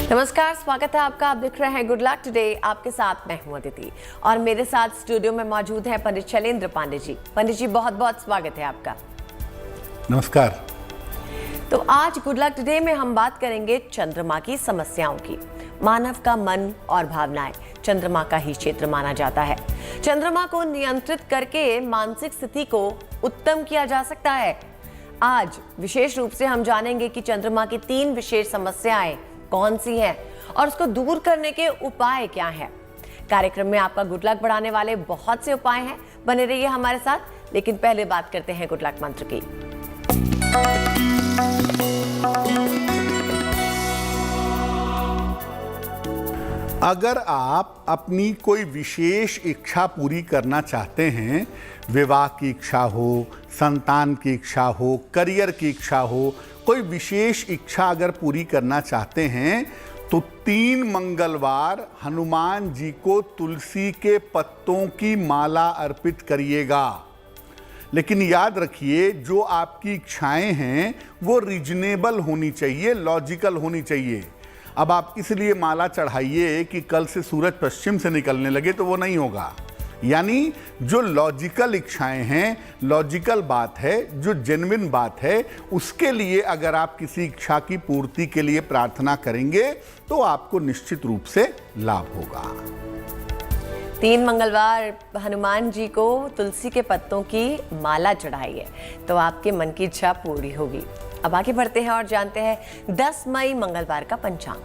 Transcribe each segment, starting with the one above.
नमस्कार, स्वागत है आपका। आप देख रहे हैं गुड लक टुडे। आपके साथ मैं हूं अदिति और मेरे साथ स्टूडियो में मौजूद है पंडित शैलेंद्र पांडे जी। पंडित जी, बहुत बहुत स्वागत है आपका। नमस्कार। तो आज गुड लक टुडे में हम बात करेंगे चंद्रमा की समस्याओं की। मानव का मन और भावनाएं चंद्रमा का ही क्षेत्र माना जाता है। चंद्रमा को नियंत्रित करके मानसिक स्थिति को उत्तम किया जा सकता है। आज विशेष रूप से हम जानेंगे कि चंद्रमा की 3 विशेष समस्याएं कौन सी हैं और उसको दूर करने के उपाय क्या हैं। कार्यक्रम में आपका गुड लक बढ़ाने वाले बहुत से उपाय हैं, बने रहिए हमारे साथ। लेकिन पहले बात करते हैं गुड लक मंत्र की। अगर आप अपनी कोई विशेष इच्छा पूरी करना चाहते हैं, विवाह की इच्छा हो, संतान की इच्छा हो, करियर की इच्छा हो, कोई विशेष इच्छा अगर पूरी करना चाहते हैं तो 3 मंगलवार हनुमान जी को तुलसी के पत्तों की माला अर्पित करिएगा। लेकिन याद रखिए, जो आपकी इच्छाएं हैं वो रीजनेबल होनी चाहिए, लॉजिकल होनी चाहिए। अब आप इसलिए माला चढ़ाइए कि कल से सूरज पश्चिम से निकलने लगे, तो वो नहीं होगा। यानी जो लॉजिकल इच्छाएं हैं, लॉजिकल बात है, जो जेन्युइन बात है, उसके लिए अगर आप किसी इच्छा की पूर्ति के लिए प्रार्थना करेंगे तो आपको निश्चित रूप से लाभ होगा। 3 मंगलवार हनुमान जी को तुलसी के पत्तों की माला चढ़ाइए तो आपके मन की इच्छा पूरी होगी। अब आगे बढ़ते हैं और जानते हैं 10 मई मंगलवार का पंचांग।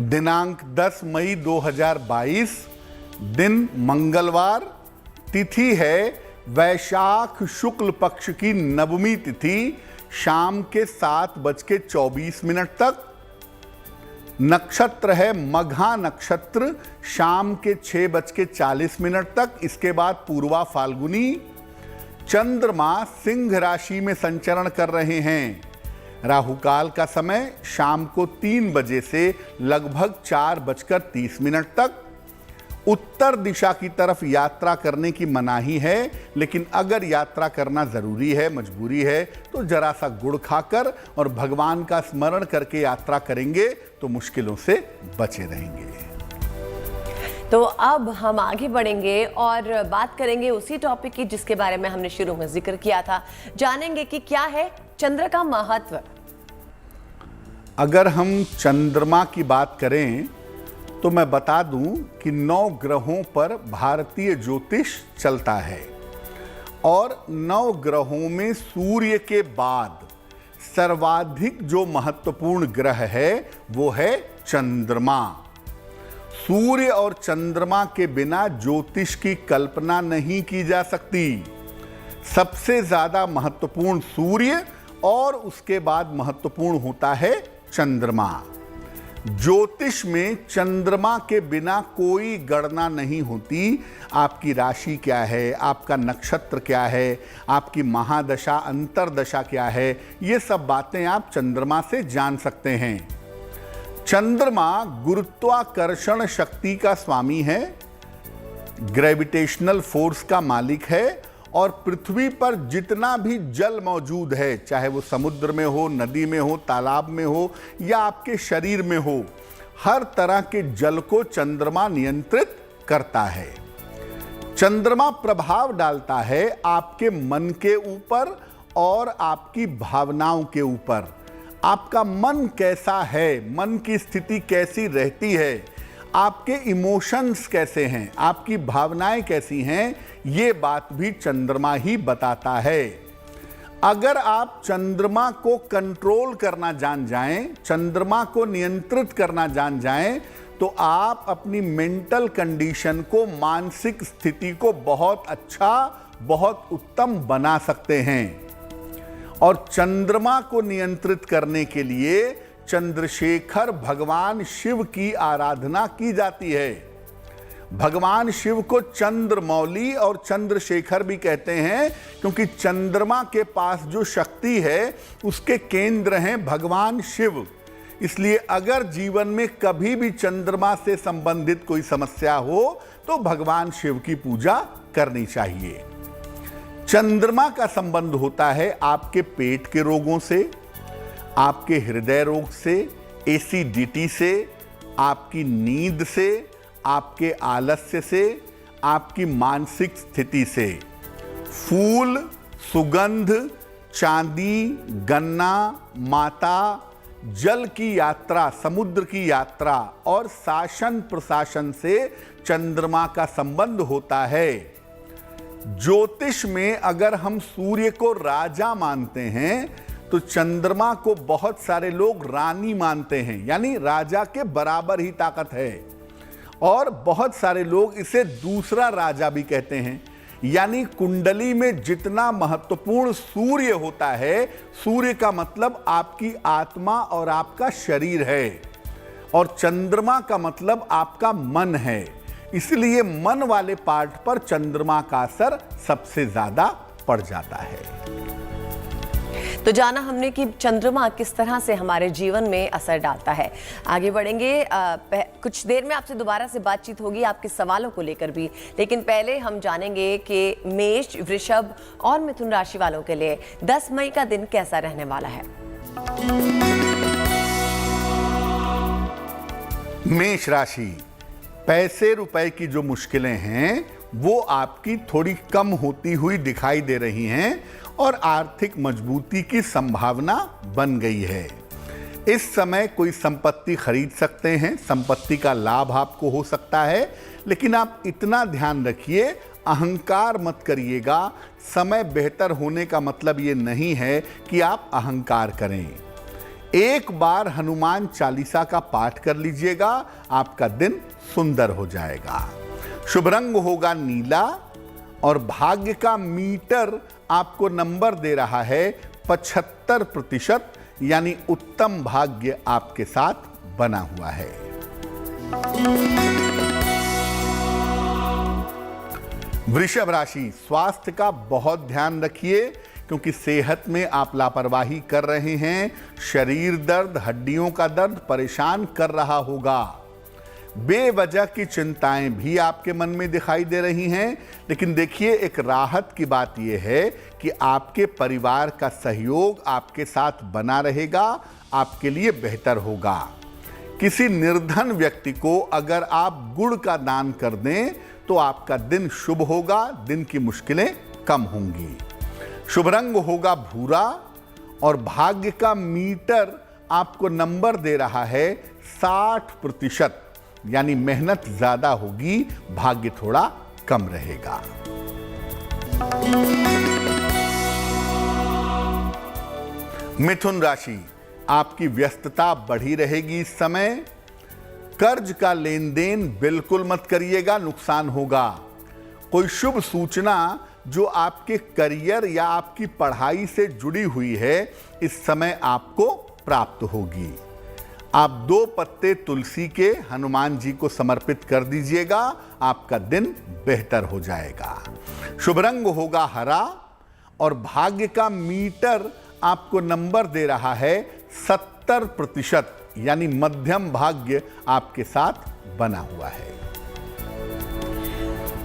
दिनांक 10 मई 2022, दिन मंगलवार, तिथि है वैशाख शुक्ल पक्ष की नवमी तिथि, शाम के 7:24 तक। नक्षत्र है मघा नक्षत्र, शाम के 6:40 तक। इसके बाद पूर्वा फाल्गुनी। चंद्रमा सिंह राशि में संचरण कर रहे हैं। राहु काल का समय शाम को 3 बजे से लगभग 4:30 तक। उत्तर दिशा की तरफ यात्रा करने की मनाही है, लेकिन अगर यात्रा करना जरूरी है, मजबूरी है, तो जरा सा गुड़ खाकर और भगवान का स्मरण करके यात्रा करेंगे तो मुश्किलों से बचे रहेंगे। तो अब हम आगे बढ़ेंगे और बात करेंगे उसी टॉपिक की जिसके बारे में हमने शुरू में जिक्र किया था। जानेंगे कि क्या है चंद्र का महत्व। अगर हम चंद्रमा की बात करें तो मैं बता दूं कि 9 ग्रहों पर भारतीय ज्योतिष चलता है और 9 ग्रहों में सूर्य के बाद सर्वाधिक जो महत्वपूर्ण ग्रह है वो है चंद्रमा। सूर्य और चंद्रमा के बिना ज्योतिष की कल्पना नहीं की जा सकती। सबसे ज्यादा महत्वपूर्ण सूर्य और उसके बाद महत्वपूर्ण होता है चंद्रमा। ज्योतिष में चंद्रमा के बिना कोई गणना नहीं होती। आपकी राशि क्या है, आपका नक्षत्र क्या है, आपकी महादशा अंतरदशा क्या है, ये सब बातें आप चंद्रमा से जान सकते हैं। चंद्रमा गुरुत्वाकर्षण शक्ति का स्वामी है, ग्रेविटेशनल फोर्स का मालिक है और पृथ्वी पर जितना भी जल मौजूद है, चाहे वो समुद्र में हो, नदी में हो, तालाब में हो या आपके शरीर में हो, हर तरह के जल को चंद्रमा नियंत्रित करता है। चंद्रमा प्रभाव डालता है आपके मन के ऊपर और आपकी भावनाओं के ऊपर। आपका मन कैसा है, मन की स्थिति कैसी रहती है, आपके इमोशंस कैसे हैं, आपकी भावनाएं कैसी हैं, ये बात भी चंद्रमा ही बताता है। अगर आप चंद्रमा को कंट्रोल करना जान जाएं, चंद्रमा को नियंत्रित करना जान जाएं, तो आप अपनी मेंटल कंडीशन को, मानसिक स्थिति को बहुत अच्छा, बहुत उत्तम बना सकते हैं। और चंद्रमा को नियंत्रित करने के लिए चंद्रशेखर भगवान शिव की आराधना की जाती है। भगवान शिव को चंद्रमौली और चंद्रशेखर भी कहते हैं, क्योंकि चंद्रमा के पास जो शक्ति है उसके केंद्र हैं भगवान शिव। इसलिए अगर जीवन में कभी भी चंद्रमा से संबंधित कोई समस्या हो तो भगवान शिव की पूजा करनी चाहिए। चंद्रमा का संबंध होता है आपके पेट के रोगों से, आपके हृदय रोग से, एसिडिटी से, आपकी नींद से, आपके आलस्य से, आपकी मानसिक स्थिति से। फूल, सुगंध, चांदी, गन्ना, माता, जल की यात्रा, समुद्र की यात्रा और शासन प्रशासन से चंद्रमा का संबंध होता है। ज्योतिष में अगर हम सूर्य को राजा मानते हैं तो चंद्रमा को बहुत सारे लोग रानी मानते हैं, यानी राजा के बराबर ही ताकत है। और बहुत सारे लोग इसे दूसरा राजा भी कहते हैं। यानी कुंडली में जितना महत्वपूर्ण सूर्य होता है, सूर्य का मतलब आपकी आत्मा और आपका शरीर है, और चंद्रमा का मतलब आपका मन है। इसलिए मन वाले पार्ट पर चंद्रमा का असर सबसे ज्यादा पड़ जाता है। तो जाना हमने कि चंद्रमा किस तरह से हमारे जीवन में असर डालता है। आगे बढ़ेंगे, कुछ देर में आपसे दोबारा से बातचीत होगी आपके सवालों को लेकर भी, लेकिन पहले हम जानेंगे कि मेष, वृषभ और मिथुन राशि वालों के लिए 10 मई का दिन कैसा रहने वाला है। मेष राशि, पैसे रुपए की जो मुश्किलें हैं वो आपकी थोड़ी कम होती हुई दिखाई दे रही हैं और आर्थिक मजबूती की संभावना बन गई है। इस समय कोई संपत्ति खरीद सकते हैं, संपत्ति का लाभ आपको हो सकता है, लेकिन आप इतना ध्यान रखिए, अहंकार मत करिएगा। समय बेहतर होने का मतलब ये नहीं है कि आप अहंकार करें। एक बार हनुमान चालीसा का पाठ कर लीजिएगा, आपका दिन सुंदर हो जाएगा। शुभ रंग होगा नीला और भाग्य का मीटर आपको नंबर दे रहा है 75%, यानी उत्तम भाग्य आपके साथ बना हुआ है। वृषभ राशि, स्वास्थ्य का बहुत ध्यान रखिए क्योंकि सेहत में आप लापरवाही कर रहे हैं। शरीर दर्द, हड्डियों का दर्द परेशान कर रहा होगा। बेवजह की चिंताएं भी आपके मन में दिखाई दे रही हैं, लेकिन देखिए एक राहत की बात यह है कि आपके परिवार का सहयोग आपके साथ बना रहेगा, आपके लिए बेहतर होगा। किसी निर्धन व्यक्ति को अगर आप गुड़ का दान कर दें तो आपका दिन शुभ होगा, दिन की मुश्किलें कम होंगी। शुभ रंग होगा भूरा और भाग्य का मीटर आपको नंबर दे रहा है 60%, यानी मेहनत ज्यादा होगी, भाग्य थोड़ा कम रहेगा। मिथुन राशि, आपकी व्यस्तता बढ़ी रहेगी इस समय। कर्ज का लेन देन बिल्कुल मत करिएगा, नुकसान होगा। कोई शुभ सूचना जो आपके करियर या आपकी पढ़ाई से जुड़ी हुई है इस समय आपको प्राप्त होगी। आप 2 पत्ते तुलसी के हनुमान जी को समर्पित कर दीजिएगा, आपका दिन बेहतर हो जाएगा। शुभ रंग होगा हरा और भाग्य का मीटर आपको नंबर दे रहा है 70%, यानी मध्यम भाग्य आपके साथ बना हुआ है।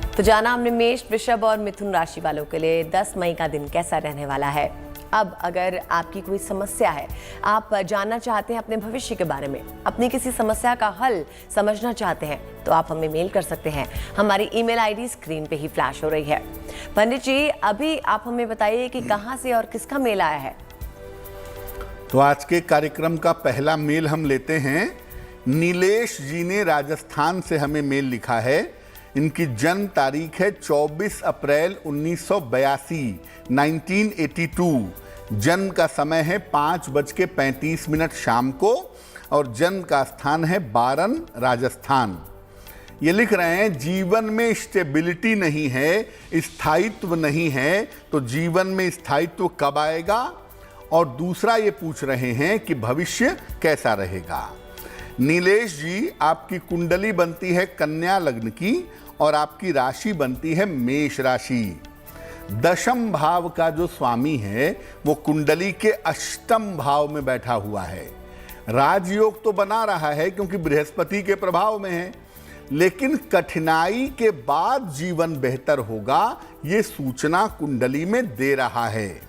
तो जाना हमने मेष, वृषभ और मिथुन राशि वालों के लिए 10 मई का दिन कैसा रहने वाला है। अब अगर आपकी कोई समस्या है, आप जानना चाहते हैं अपने भविष्य के बारे में, अपनी किसी समस्या का हल समझना चाहते हैं, तो आप हमें मेल कर सकते हैं। हमारी ईमेल आईडी स्क्रीन पे ही फ्लैश हो रही है। पंडित जी, अभी आप हमें बताइए कि कहां से और किसका मेल आया है। तो आज के कार्यक्रम का पहला मेल हम लेते हैं। नीलेश जी ने राजस्थान से हमें मेल लिखा है। इनकी जन्म तारीख है 24 अप्रैल 1982, 1982। जन्म का समय है 5:35 शाम को और जन्म का स्थान है बारन, राजस्थान। ये लिख रहे हैं जीवन में स्टेबिलिटी नहीं है, स्थायित्व नहीं है, तो जीवन में स्थायित्व कब आएगा। और दूसरा ये पूछ रहे हैं कि भविष्य कैसा रहेगा। नीलेश जी, आपकी कुंडली बनती है कन्या लग्न की और आपकी राशि बनती है मेष राशि। दशम भाव का जो स्वामी है वो कुंडली के अष्टम भाव में बैठा हुआ है। राजयोग तो बना रहा है क्योंकि बृहस्पति के प्रभाव में है, लेकिन कठिनाई के बाद जीवन बेहतर होगा, ये सूचना कुंडली में दे रहा है।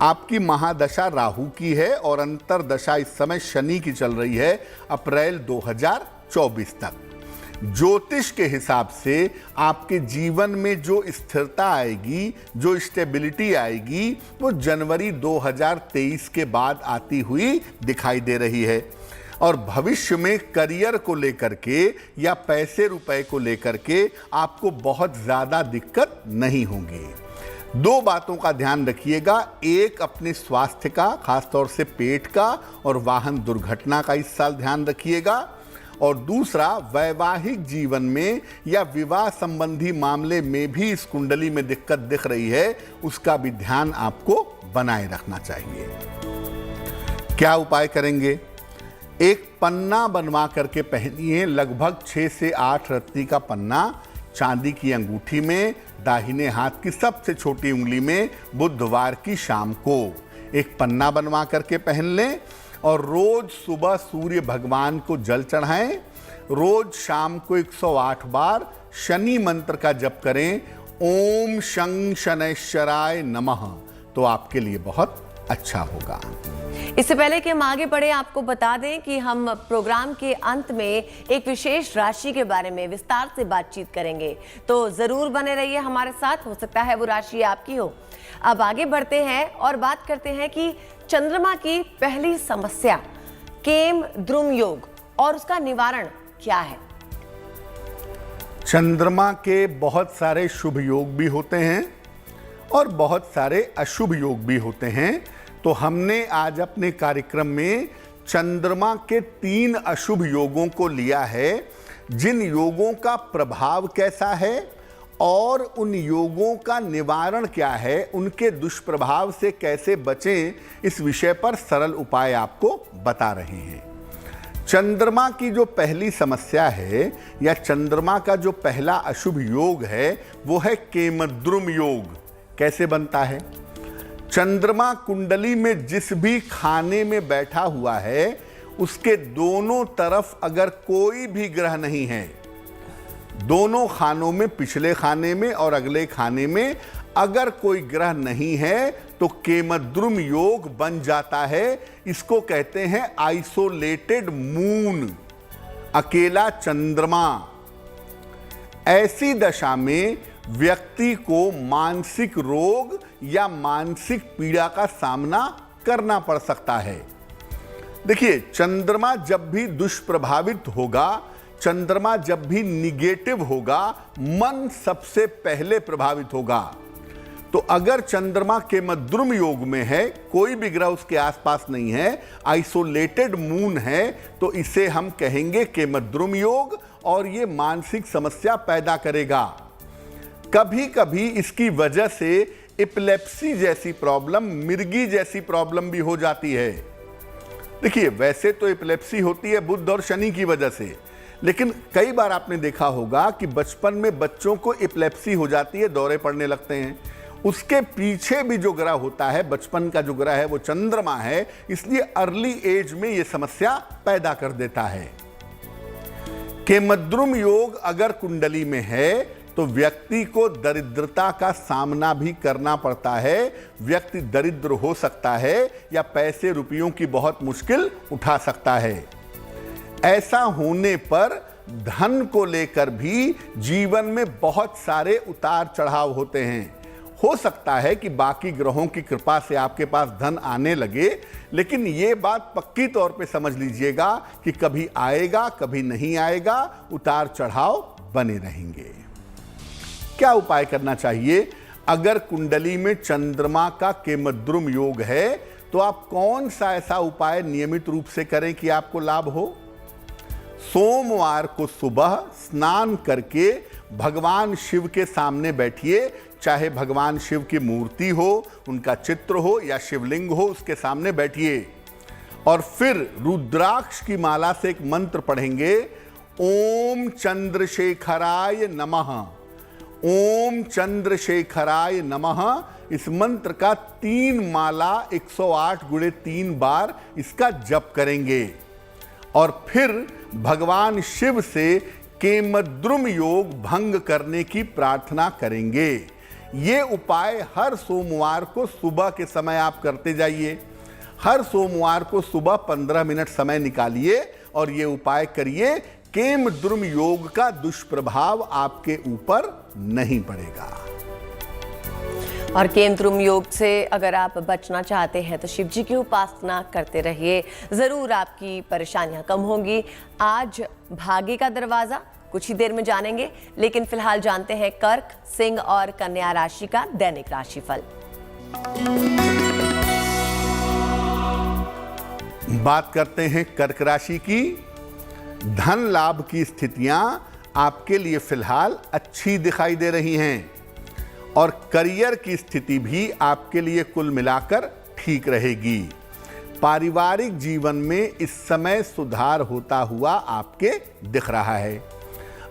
आपकी महादशा राहु की है और अंतरदशा इस समय शनि की चल रही है अप्रैल 2024 तक। ज्योतिष के हिसाब से आपके जीवन में जो स्थिरता आएगी, जो स्टेबिलिटी आएगी, वो जनवरी 2023 के बाद आती हुई दिखाई दे रही है। और भविष्य में करियर को लेकर के या पैसे रुपए को लेकर के आपको बहुत ज़्यादा दिक्कत नहीं होगी। दो बातों का ध्यान रखिएगा, एक अपने स्वास्थ्य का, खासतौर से पेट का और वाहन दुर्घटना का इस साल ध्यान रखिएगा, और दूसरा वैवाहिक जीवन में या विवाह संबंधी मामले में भी इस कुंडली में दिक्कत दिख रही है, उसका भी ध्यान आपको बनाए रखना चाहिए। क्या उपाय करेंगे? एक पन्ना बनवा करके पहनिए, लगभग 6 से 8 रत्ती का पन्ना, चांदी की अंगूठी में, दाहिने हाथ की सबसे छोटी उंगली में, बुधवार की शाम को एक पन्ना बनवा करके पहन लें और रोज सुबह सूर्य भगवान को जल चढ़ाएं। रोज शाम को 108 बार शनि मंत्र का जप करें, ओम शं शनैश्चराय नमः, तो आपके लिए बहुत अच्छा होगा। इससे पहले कि हम आगे बढ़े, आपको बता दें कि हम प्रोग्राम के अंत में एक विशेष राशि के बारे में विस्तार से बातचीत करेंगे, तो जरूर बने रहिए हमारे साथ, हो सकता है वो राशि आपकी हो। अब आगे बढ़ते हैं और बात करते हैं कि चंद्रमा की पहली समस्या केम द्रुम योग और उसका निवारण क्या है। चंद्रमा के बहुत सारे शुभ योग भी होते हैं और बहुत सारे अशुभ योग भी होते हैं, तो हमने आज अपने कार्यक्रम में चंद्रमा के 3 अशुभ योगों को लिया है, जिन योगों का प्रभाव कैसा है और उन योगों का निवारण क्या है, उनके दुष्प्रभाव से कैसे बचें, इस विषय पर सरल उपाय आपको बता रहे हैं। चंद्रमा की जो पहली समस्या है या चंद्रमा का जो पहला अशुभ योग है वो है केमद्रुम योग। कैसे बनता है? चंद्रमा कुंडली में जिस भी खाने में बैठा हुआ है उसके दोनों तरफ अगर कोई भी ग्रह नहीं है, दोनों खानों में, पिछले खाने में और अगले खाने में अगर कोई ग्रह नहीं है तो केमद्रुम योग बन जाता है। इसको कहते हैं आइसोलेटेड मून, अकेला चंद्रमा। ऐसी दशा में व्यक्ति को मानसिक रोग या मानसिक पीड़ा का सामना करना पड़ सकता है। देखिए, चंद्रमा जब भी दुष्प्रभावित होगा, चंद्रमा जब भी निगेटिव होगा, मन सबसे पहले प्रभावित होगा। तो अगर चंद्रमा केमद्रुम योग में है, कोई भी ग्रह उसके आसपास नहीं है, आइसोलेटेड मून है, तो इसे हम कहेंगे केमद्रुम योग और ये मानसिक समस्या पैदा करेगा। कभी कभी इसकी वजह से एपिलेप्सी जैसी प्रॉब्लम, मिर्गी जैसी प्रॉब्लम भी हो जाती है। देखिए, वैसे तो एपिलेप्सी होती है बुध और शनि की वजह से, लेकिन कई बार आपने देखा होगा कि बचपन में बच्चों को एपिलेप्सी हो जाती है, दौरे पड़ने लगते हैं। उसके पीछे भी जो ग्रह होता है, बचपन का जो ग्रह है वो चंद्रमा है, इसलिए अर्ली एज में ये समस्या पैदा कर देता है। केमद्रुम योग अगर कुंडली में है तो व्यक्ति को दरिद्रता का सामना भी करना पड़ता है। व्यक्ति दरिद्र हो सकता है या पैसे रुपयों की बहुत मुश्किल उठा सकता है। ऐसा होने पर धन को लेकर भी जीवन में बहुत सारे उतार चढ़ाव होते हैं। हो सकता है कि बाकी ग्रहों की कृपा से आपके पास धन आने लगे, लेकिन ये बात पक्की तौर पे समझ लीजिएगा कि कभी आएगा, कभी नहीं आएगा, उतार चढ़ाव बने रहेंगे। क्या उपाय करना चाहिए? अगर कुंडली में चंद्रमा का केमद्रुम योग है तो आप कौन सा ऐसा उपाय नियमित रूप से करें कि आपको लाभ हो? सोमवार को सुबह स्नान करके भगवान शिव के सामने बैठिए, चाहे भगवान शिव की मूर्ति हो, उनका चित्र हो या शिवलिंग हो, उसके सामने बैठिए और फिर रुद्राक्ष की माला से एक मंत्र पढ़ेंगे, ओम चंद्रशेखराय नमः। ओम चंद्रशेखराय नमः, इस मंत्र का 3 माला 108 गुणे 3 बार इसका जप करेंगे और फिर भगवान शिव से केमद्रुम योग भंग करने की प्रार्थना करेंगे। ये उपाय हर सोमवार को सुबह के समय आप करते जाइए। हर सोमवार को सुबह 15 मिनट समय निकालिए और ये उपाय करिए। केमद्रुम योग का दुष्प्रभाव आपके ऊपर नहीं पड़ेगा। और केमद्रुम योग से अगर आप बचना चाहते हैं तो शिव जी की उपासना करते रहिए, जरूर आपकी परेशानियां कम होंगी। आज भाग्य का दरवाजा कुछ ही देर में जानेंगे, लेकिन फिलहाल जानते हैं कर्क, सिंह और कन्या राशि का दैनिक राशिफल। बात करते हैं कर्क राशि की। धन लाभ की स्थितियां आपके लिए फिलहाल अच्छी दिखाई दे रही हैं और करियर की स्थिति भी आपके लिए कुल मिलाकर ठीक रहेगी। पारिवारिक जीवन में इस समय सुधार होता हुआ आपके दिख रहा है।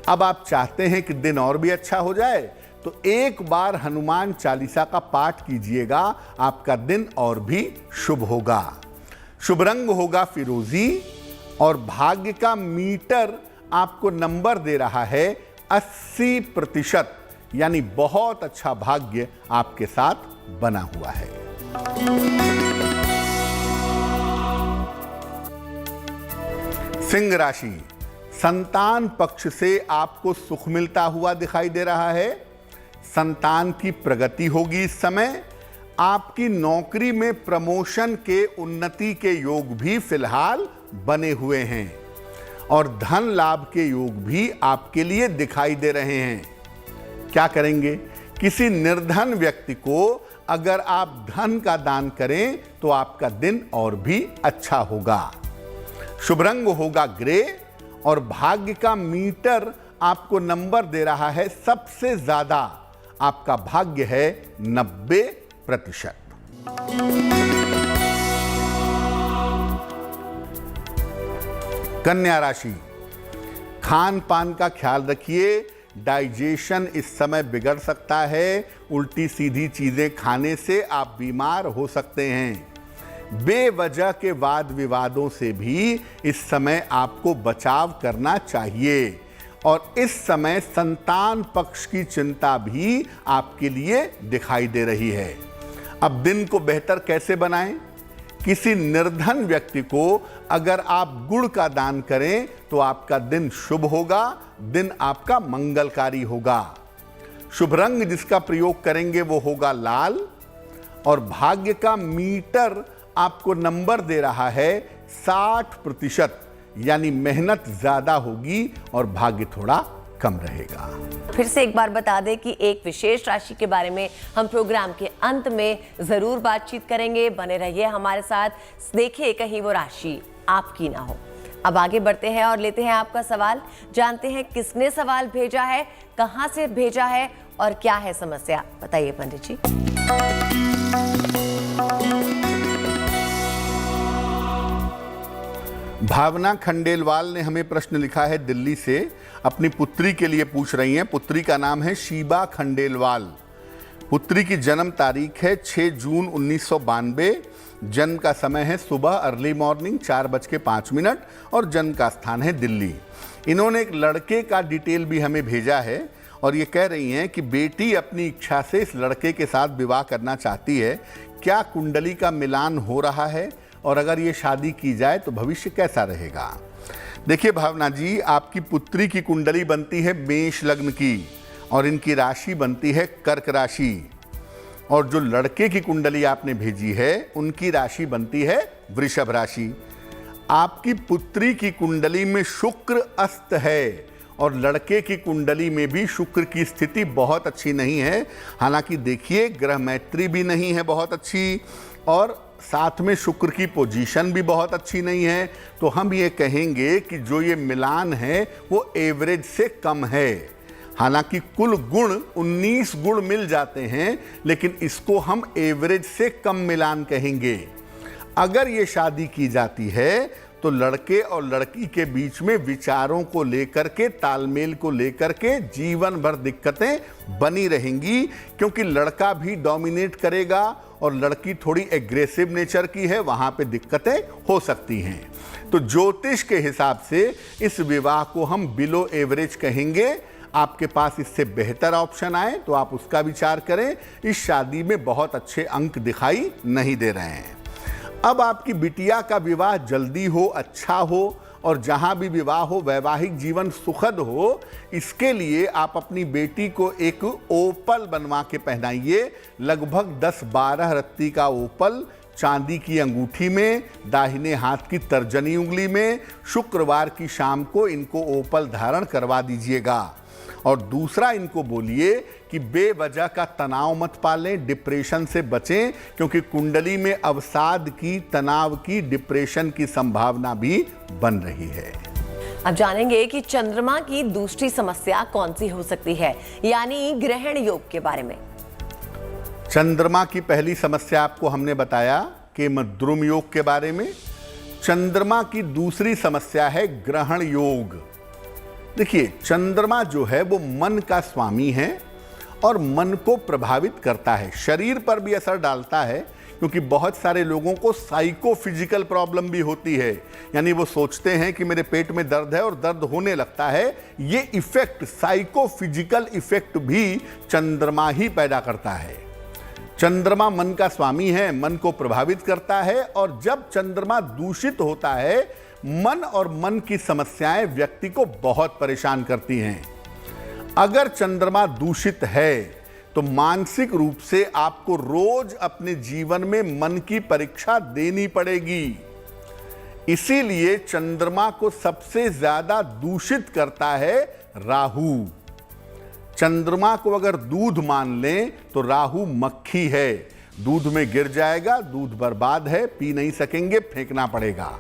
अब आप चाहते हैं कि दिन और भी अच्छा हो जाए तो एक बार हनुमान चालीसा का पाठ कीजिएगा, आपका दिन और भी शुभ होगा। शुभ रंग होगा फिरोजी और भाग्य का मीटर आपको नंबर दे रहा है 80%, यानी बहुत अच्छा भाग्य आपके साथ बना हुआ है। सिंह राशि, संतान पक्ष से आपको सुख मिलता हुआ दिखाई दे रहा है। संतान की प्रगति होगी इस समय। आपकी नौकरी में प्रमोशन के उन्नति के योग भी फिलहाल बने हुए हैं और धन लाभ के योग भी आपके लिए दिखाई दे रहे हैं। क्या करेंगे? किसी निर्धन व्यक्ति को अगर आप धन का दान करें तो आपका दिन और भी अच्छा होगा। शुभ रंग होगा ग्रे और भाग्य का मीटर आपको नंबर दे रहा है सबसे ज्यादा। आपका भाग्य है 90%। कन्या राशि, खान पान का ख्याल रखिए। डाइजेशन इस समय बिगड़ सकता है। उल्टी सीधी चीजें खाने से आप बीमार हो सकते हैं। बेवजह के वाद विवादों से भी इस समय आपको बचाव करना चाहिए और इस समय संतान पक्ष की चिंता भी आपके लिए दिखाई दे रही है। अब दिन को बेहतर कैसे बनाएं? किसी निर्धन व्यक्ति को अगर आप गुड़ का दान करें तो आपका दिन शुभ होगा, दिन आपका मंगलकारी होगा। शुभ रंग जिसका प्रयोग करेंगे वो होगा लाल और भाग्य का मीटर आपको नंबर दे रहा है 60%, यानी मेहनत ज्यादा होगी और भाग्य थोड़ा कम रहेगा। फिर से एक बार बता दें कि एक विशेष राशि के बारे में हम प्रोग्राम के अंत में जरूर बातचीत करेंगे। बने रहिए हमारे साथ, देखिए कहीं वो राशि आपकी ना हो। अब आगे बढ़ते हैं और लेते हैं आपका सवाल। जानते हैं किसने सवाल भेजा है, कहां से भेजा है और क्या है समस्या, बताइए पंडित जी। भावना खंडेलवाल ने हमें प्रश्न लिखा है दिल्ली से। अपनी पुत्री के लिए पूछ रही हैं। पुत्री का नाम है शीबा खंडेलवाल। पुत्री की जन्म तारीख है 6 जून 1992। जन्म का समय है सुबह अर्ली मॉर्निंग 4:05 और जन्म का स्थान है दिल्ली। इन्होंने एक लड़के का डिटेल भी हमें भेजा है और ये कह रही हैं कि बेटी अपनी इच्छा से इस लड़के के साथ विवाह करना चाहती है। क्या कुंडली का मिलान हो रहा है और अगर ये शादी की जाए तो भविष्य कैसा रहेगा? देखिए भावना जी, आपकी पुत्री की कुंडली बनती है मेष लग्न की और इनकी राशि बनती है कर्क राशि और जो लड़के की कुंडली आपने भेजी है उनकी राशि बनती है वृषभ राशि। आपकी पुत्री की कुंडली में शुक्र अस्त है और लड़के की कुंडली में भी शुक्र की स्थिति बहुत अच्छी नहीं है। हालांकि देखिए ग्रह मैत्री भी नहीं है बहुत अच्छी और साथ में शुक्र की पोजीशन भी बहुत अच्छी नहीं है। तो हम ये कहेंगे कि जो ये मिलान है वो एवरेज से कम है। हालांकि कुल गुण 19 गुण मिल जाते हैं, लेकिन इसको हम एवरेज से कम मिलान कहेंगे। अगर ये शादी की जाती है तो लड़के और लड़की के बीच में विचारों को लेकर के, तालमेल को लेकर के जीवन भर दिक्कतें बनी रहेंगी, क्योंकि लड़का भी डोमिनेट करेगा और लड़की थोड़ी एग्रेसिव नेचर की है, वहां पे दिक्कतें हो सकती हैं। तो ज्योतिष के हिसाब से इस विवाह को हम बिलो एवरेज कहेंगे। आपके पास इससे बेहतर ऑप्शन आए तो आप उसका विचार करें। इस शादी में बहुत अच्छे अंक दिखाई नहीं दे रहे हैं। अब आपकी बिटिया का विवाह जल्दी हो, अच्छा हो, और जहां भी विवाह हो वैवाहिक जीवन सुखद हो, इसके लिए आप अपनी बेटी को एक ओपल बनवा के पहनाइए। लगभग 10-12 रत्ती का ओपल चांदी की अंगूठी में, दाहिने हाथ की तर्जनी उंगली में, शुक्रवार की शाम को इनको ओपल धारण करवा दीजिएगा। और दूसरा, इनको बोलिए कि बेवजह का तनाव मत पालें, डिप्रेशन से बचें, क्योंकि कुंडली में अवसाद की, तनाव की, डिप्रेशन की संभावना भी बन रही है। अब जानेंगे कि चंद्रमा की दूसरी समस्या कौन सी हो सकती है, यानी ग्रहण योग के बारे में। चंद्रमा की पहली समस्या आपको हमने बताया कि मद्रुम योग के बारे में। चंद्रमा की दूसरी समस्या है ग्रहण योग। देखिए, चंद्रमा जो है वो मन का स्वामी है और मन को प्रभावित करता है, शरीर पर भी असर डालता है, क्योंकि बहुत सारे लोगों को साइकोफिजिकल प्रॉब्लम भी होती है, यानी वो सोचते हैं कि मेरे पेट में दर्द है और दर्द होने लगता है। ये इफेक्ट, साइकोफिजिकल इफेक्ट भी चंद्रमा ही पैदा करता है। चंद्रमा मन का स्वामी है, मन को प्रभावित करता है, और जब चंद्रमा दूषित होता है, मन और मन की समस्याएं व्यक्ति को बहुत परेशान करती हैं। अगर चंद्रमा दूषित है तो मानसिक रूप से आपको रोज अपने जीवन में मन की परीक्षा देनी पड़ेगी। इसीलिए चंद्रमा को सबसे ज्यादा दूषित करता है राहु। चंद्रमा को अगर दूध मान लें तो राहु मक्खी है, दूध में गिर जाएगा, दूध बर्बाद है, पी नहीं सकेंगे, फेंकना पड़ेगा।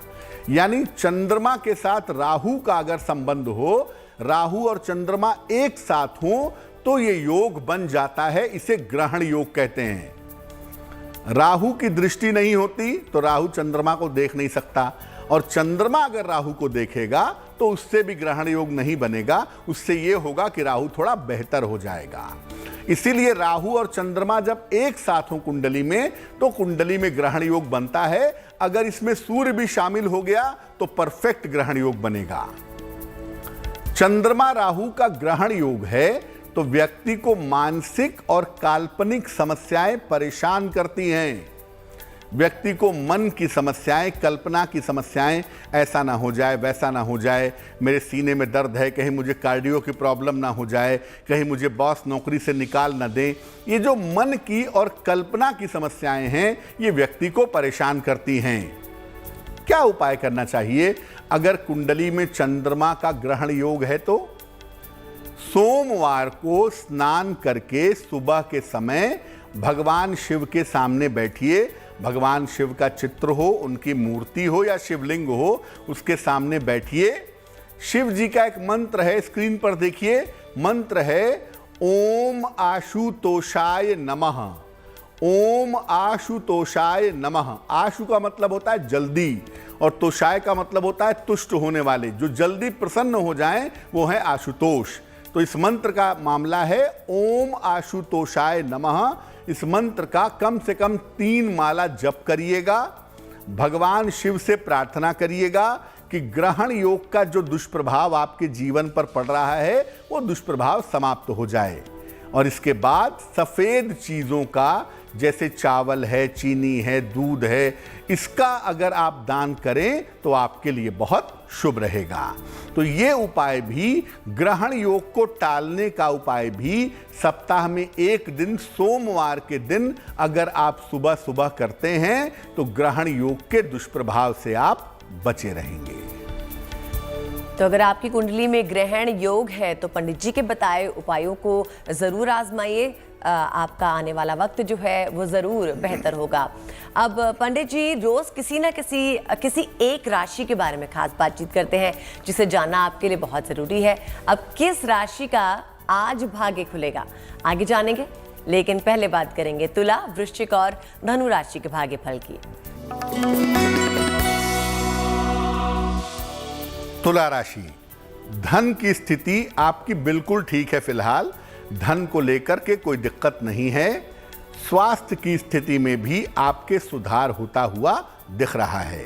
यानी चंद्रमा के साथ राहु का अगर संबंध हो, राहु और चंद्रमा एक साथ हो, तो ये योग बन जाता है। इसे ग्रहण योग कहते हैं। राहु की दृष्टि नहीं होती तो राहु चंद्रमा को देख नहीं सकता, और चंद्रमा अगर राहु को देखेगा तो उससे भी ग्रहण योग नहीं बनेगा। उससे यह होगा कि राहु थोड़ा बेहतर हो जाएगा। इसीलिए राहु और चंद्रमा जब एक साथ हो कुंडली में, तो कुंडली में ग्रहण योग बनता है। अगर इसमें सूर्य भी शामिल हो गया तो परफेक्ट ग्रहण योग बनेगा। चंद्रमा राहु का ग्रहण योग है तो व्यक्ति को मानसिक और काल्पनिक समस्याएं परेशान करती हैं। व्यक्ति को मन की समस्याएं, कल्पना की समस्याएं, ऐसा ना हो जाए, वैसा ना हो जाए, मेरे सीने में दर्द है, कहीं मुझे कार्डियो की प्रॉब्लम ना हो जाए, कहीं मुझे बॉस नौकरी से निकाल ना दें। ये जो मन की और कल्पना की समस्याएं हैं, ये व्यक्ति को परेशान करती हैं। क्या उपाय करना चाहिए? अगर कुंडली में चंद्रमा का ग्रहण योग है तो सोमवार को स्नान करके सुबह के समय भगवान शिव के सामने बैठिए। भगवान शिव का चित्र हो, उनकी मूर्ति हो या शिवलिंग हो, उसके सामने बैठिए। शिव जी का एक मंत्र है, स्क्रीन पर देखिए। मंत्र है ओम आशुतोषाय नमः। ओम आशुतोषाय नमः। आशु का मतलब होता है जल्दी, और तोषाय का मतलब होता है तुष्ट होने वाले, जो जल्दी प्रसन्न हो जाएं वो है आशुतोष। तो इस मंत्र का मामला है ओम आशुतोषाय नमः। इस मंत्र का कम से कम 3 माला जप करिएगा। भगवान शिव से प्रार्थना करिएगा कि ग्रहण योग का जो दुष्प्रभाव आपके जीवन पर पड़ रहा है वो दुष्प्रभाव समाप्त हो जाए। और इसके बाद सफ़ेद चीज़ों का, जैसे चावल है, चीनी है, दूध है, इसका अगर आप दान करें तो आपके लिए बहुत शुभ रहेगा। तो ये उपाय भी, ग्रहण योग को टालने का उपाय भी, सप्ताह में एक दिन सोमवार के दिन अगर आप सुबह सुबह करते हैं तो ग्रहण योग के दुष्प्रभाव से आप बचे रहेंगे। तो अगर आपकी कुंडली में ग्रहण योग है तो पंडित जी के बताए उपायों को ज़रूर आजमाइए। आपका आने वाला वक्त जो है वो ज़रूर बेहतर होगा। अब पंडित जी रोज़ किसी न किसी एक राशि के बारे में खास बातचीत करते हैं, जिसे जानना आपके लिए बहुत ज़रूरी है। अब किस राशि का आज भाग्य खुलेगा, आगे जानेंगे, लेकिन पहले बात करेंगे तुला, वृश्चिक और धनु राशि के भाग्य फल की। तुला राशि, धन की स्थिति आपकी बिल्कुल ठीक है। फिलहाल धन को लेकर के कोई दिक्कत नहीं है। स्वास्थ्य की स्थिति में भी आपके सुधार होता हुआ दिख रहा है।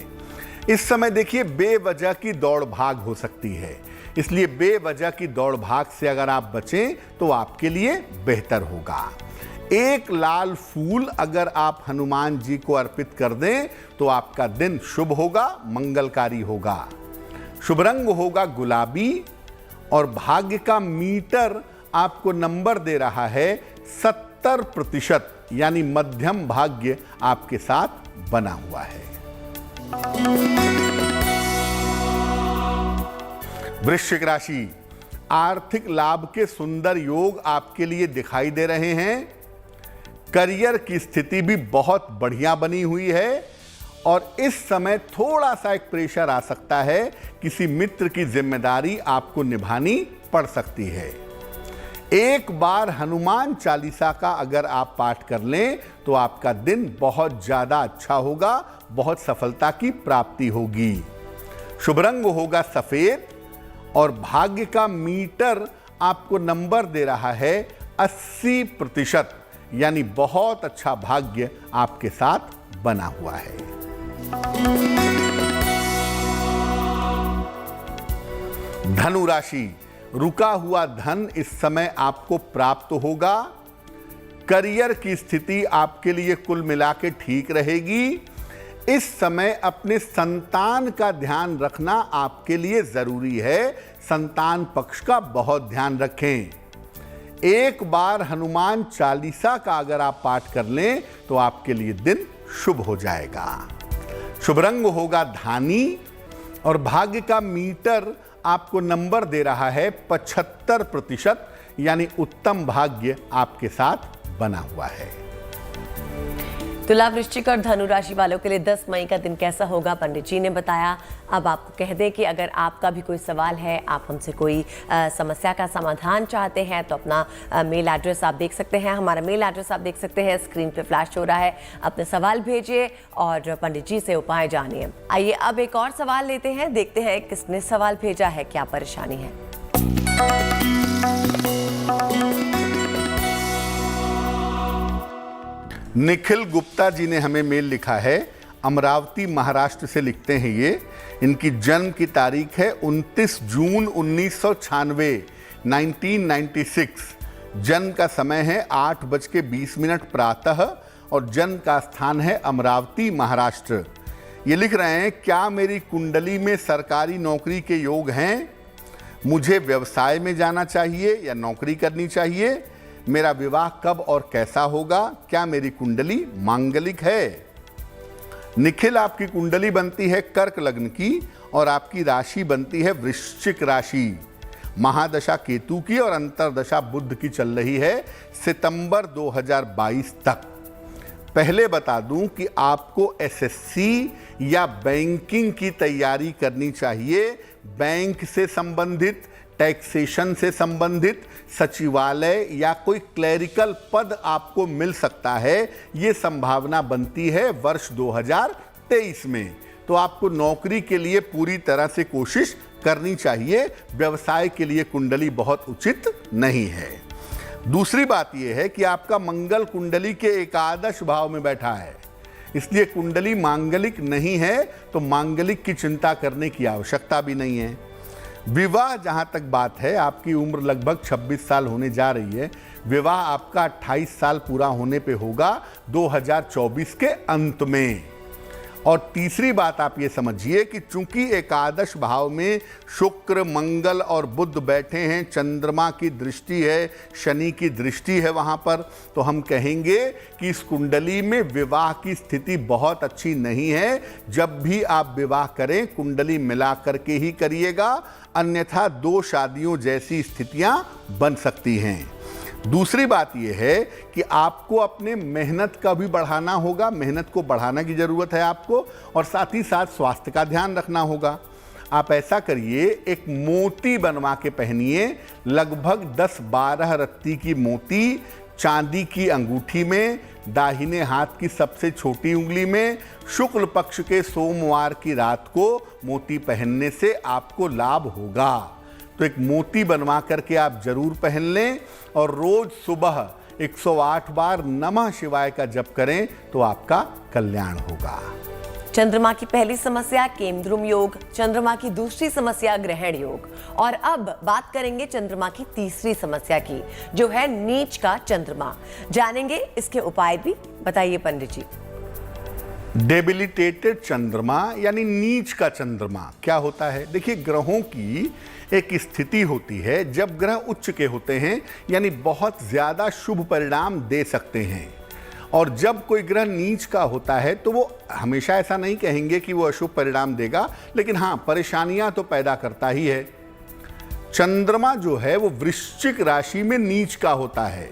इस समय देखिए बेवजह की दौड़ भाग हो सकती है, इसलिए बेवजह की दौड़ भाग से अगर आप बचें तो आपके लिए बेहतर होगा। एक लाल फूल अगर आप हनुमान जी को अर्पित कर दें तो आपका दिन शुभ होगा, मंगलकारी होगा। शुभ रंग होगा गुलाबी और भाग्य का मीटर आपको नंबर दे रहा है 70%, यानी मध्यम भाग्य आपके साथ बना हुआ है। वृश्चिक राशि, आर्थिक लाभ के सुंदर योग आपके लिए दिखाई दे रहे हैं। करियर की स्थिति भी बहुत बढ़िया बनी हुई है और इस समय थोड़ा सा एक प्रेशर आ सकता है, किसी मित्र की जिम्मेदारी आपको निभानी पड़ सकती है। एक बार हनुमान चालीसा का अगर आप पाठ कर लें तो आपका दिन बहुत ज्यादा अच्छा होगा, बहुत सफलता की प्राप्ति होगी। शुभ रंग होगा सफेद और भाग्य का मीटर आपको नंबर दे रहा है 80%, यानी बहुत अच्छा भाग्य आपके साथ बना हुआ है। धनु राशि, रुका हुआ धन इस समय आपको प्राप्त होगा। करियर की स्थिति आपके लिए कुल मिला के ठीक रहेगी। इस समय अपने संतान का ध्यान रखना आपके लिए जरूरी है। संतान पक्ष का बहुत ध्यान रखें। एक बार हनुमान चालीसा का अगर आप पाठ कर लें तो आपके लिए दिन शुभ हो जाएगा। शुभ रंग होगा धानी और भाग्य का मीटर आपको नंबर दे रहा है 75%, यानी उत्तम भाग्य आपके साथ बना हुआ है। तुला, वृश्चिक और धनु राशि वालों के लिए 10 मई का दिन कैसा होगा पंडित जी ने बताया। अब आपको कह दें कि अगर आपका भी कोई सवाल है, आप हमसे कोई समस्या का समाधान चाहते हैं तो अपना मेल एड्रेस आप देख सकते हैं। हमारा मेल एड्रेस आप देख सकते हैं, स्क्रीन पे फ्लैश हो रहा है। अपने सवाल भेजिए और पंडित जी से उपाय जानिए। आइए अब एक और सवाल लेते हैं, देखते हैं किसने सवाल भेजा है, क्या परेशानी है। निखिल गुप्ता जी ने हमें मेल लिखा है, अमरावती महाराष्ट्र से लिखते हैं ये। इनकी जन्म की तारीख है 29 जून 1996, 1996। जन्म का समय है 8:20 प्रातः और जन्म का स्थान है अमरावती महाराष्ट्र। ये लिख रहे हैं, क्या मेरी कुंडली में सरकारी नौकरी के योग हैं? मुझे व्यवसाय में जाना चाहिए या नौकरी करनी चाहिए? मेरा विवाह कब और कैसा होगा? क्या मेरी कुंडली मांगलिक है? निखिल, आपकी कुंडली बनती है कर्क लग्न की और आपकी राशि बनती है वृश्चिक राशि। महादशा केतु की और अंतरदशा बुध की चल रही है सितंबर 2022 तक। पहले बता दूं कि आपको एसएससी या बैंकिंग की तैयारी करनी चाहिए। बैंक से संबंधित, टैक्सेशन से संबंधित, सचिवालय या कोई क्लरिकल पद आपको मिल सकता है, ये संभावना बनती है वर्ष 2023 में। तो आपको नौकरी के लिए पूरी तरह से कोशिश करनी चाहिए। व्यवसाय के लिए कुंडली बहुत उचित नहीं है। दूसरी बात यह है कि आपका मंगल कुंडली के एकादश भाव में बैठा है, इसलिए कुंडली मांगलिक नहीं है, तो मांगलिक की चिंता करने की आवश्यकता भी नहीं है। विवाह जहां तक बात है, आपकी उम्र लगभग 26 साल होने जा रही है। विवाह आपका 28 साल पूरा होने पे होगा 2024 के अंत में। और तीसरी बात आप ये समझिए कि चूंकि एकादश भाव में शुक्र, मंगल और बुध बैठे हैं, चंद्रमा की दृष्टि है, शनि की दृष्टि है वहां पर, तो हम कहेंगे कि इस कुंडली में विवाह की स्थिति बहुत अच्छी नहीं है। जब भी आप विवाह करें कुंडली मिला करके ही करिएगा, अन्यथा 2 शादियों जैसी स्थितियां बन सकती हैं। दूसरी बात यह है कि आपको अपने मेहनत का भी बढ़ाना होगा, मेहनत को बढ़ाने की जरूरत है आपको, और साथ ही साथ स्वास्थ्य का ध्यान रखना होगा। आप ऐसा करिए, एक मोती बनवा के पहनिए, लगभग 10-12 रत्ती की मोती चांदी की अंगूठी में, दाहिने हाथ की सबसे छोटी उंगली में, शुक्ल पक्ष के सोमवार की रात को मोती पहनने से आपको लाभ होगा। तो एक मोती बनवा करके आप जरूर पहन लें और रोज सुबह 108 बार नमः शिवाय का जप करें तो आपका कल्याण होगा। चंद्रमा की पहली समस्या केमद्रुम योग, चंद्रमा की दूसरी समस्या ग्रहण योग, और अब बात करेंगे चंद्रमा की तीसरी समस्या की, जो है नीच का चंद्रमा। जानेंगे इसके उपाय भी। बताइए पंडित जी। डेबिलिटेटेड चंद्रमा यानी नीच का चंद्रमा क्या होता है? देखिए, ग्रहों की एक स्थिति होती है जब ग्रह उच्च के होते हैं, यानी बहुत ज्यादा शुभ परिणाम दे सकते हैं, और जब कोई ग्रह नीच का होता है तो वो हमेशा ऐसा नहीं कहेंगे कि वो अशुभ परिणाम देगा, लेकिन हाँ, परेशानियां तो पैदा करता ही है। चंद्रमा जो है वो वृश्चिक राशि में नीच का होता है।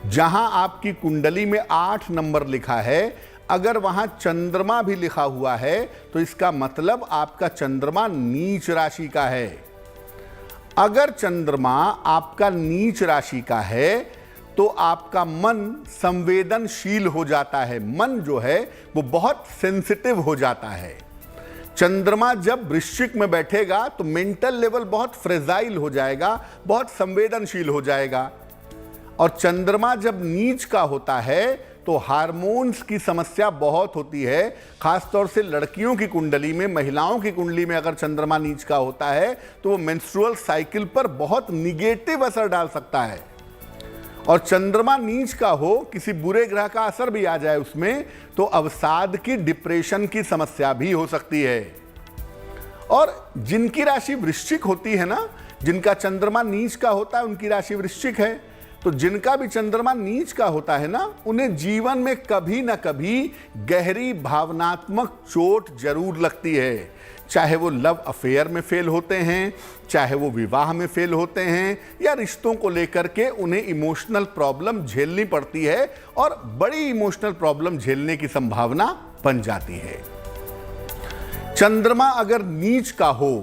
जहां आपकी कुंडली में 8 नंबर लिखा है, अगर वहां चंद्रमा भी लिखा हुआ है तो इसका मतलब आपका चंद्रमा नीच राशि का है। अगर चंद्रमा आपका नीच राशि का है तो आपका मन संवेदनशील हो जाता है। मन जो है वो बहुत सेंसिटिव हो जाता है। चंद्रमा जब वृश्चिक में बैठेगा तो मेंटल लेवल बहुत फ्रेजाइल हो जाएगा, बहुत संवेदनशील हो जाएगा। और चंद्रमा जब नीच का होता है तो हार्मोन्स की समस्या बहुत होती है। खासतौर से लड़कियों की कुंडली में, महिलाओं की कुंडली में अगर चंद्रमा नीच का होता है तो वो मेंस्ट्रुअल साइकिल पर बहुत निगेटिव असर डाल सकता है। और चंद्रमा नीच का हो, किसी बुरे ग्रह का असर भी आ जाए उसमें, तो अवसाद की, डिप्रेशन की समस्या भी हो सकती है। और जिनकी राशि वृश्चिक होती है ना, जिनका चंद्रमा नीच का होता है, उनकी राशि वृश्चिक है, तो जिनका भी चंद्रमा नीच का होता है ना, उन्हें जीवन में कभी ना कभी गहरी भावनात्मक चोट जरूर लगती है। चाहे वो लव अफेयर में फेल होते हैं, चाहे वो विवाह में फेल होते हैं, या रिश्तों को लेकर के उन्हें इमोशनल प्रॉब्लम झेलनी पड़ती है, और बड़ी इमोशनल प्रॉब्लम झेलने की संभावना बन जाती है। चंद्रमा अगर नीच का हो